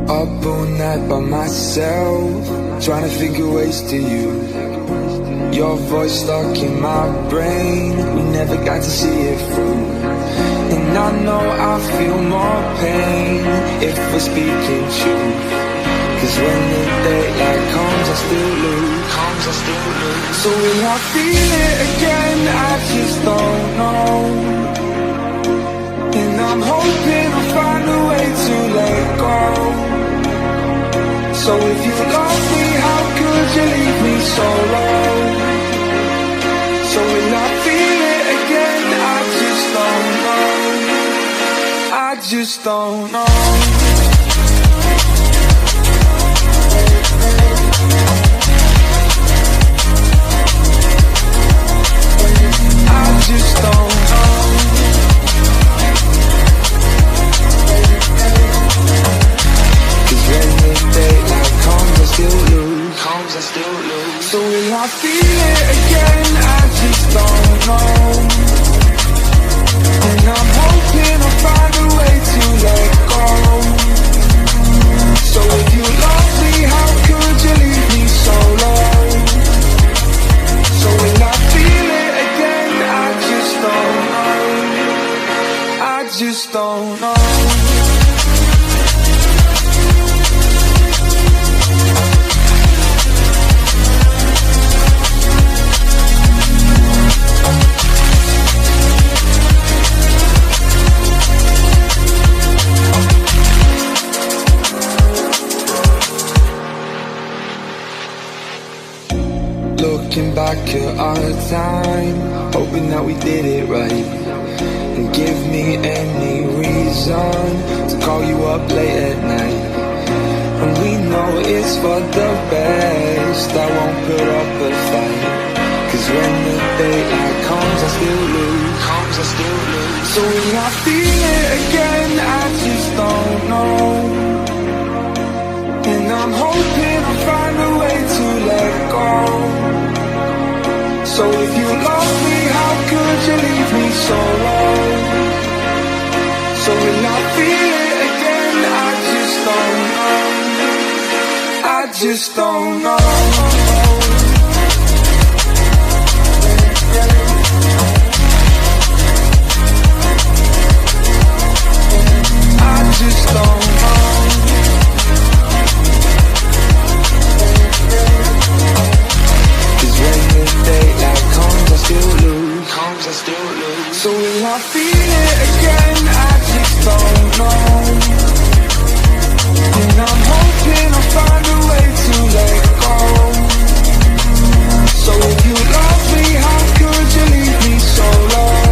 Up all night by myself, trying to figure ways to you. Your voice stuck in my brain, we never got to see it through. And I know I feel more pain if we're speaking truth. Cause when the daylight comes, I still lose. So will I feel it again? I just don't know. And I'm hoping I'll find a way to let go. So if you love me, how could you leave me so low? So will I feel it again? I just don't know. I just don't know. I just don't know. Cause when the daylight comes, I still lose. So will I feel it again? I just don't know. And I'm hoping I'll find a way to let go. So if you love me, how could you leave me so low? So will I feel it again? I just don't know. I just don't know. Looking back at our time, hoping that we did it right. And give me any reason to call you up late at night. And we know it's for the best, I won't put up a fight. Cause when the daylight comes, I still lose. So will I feel it again? I just don't know. And I'm hoping I'll find a way to let go. So if you love me, how could you leave me so low? So will I feel it again? I just don't know. I just don't know.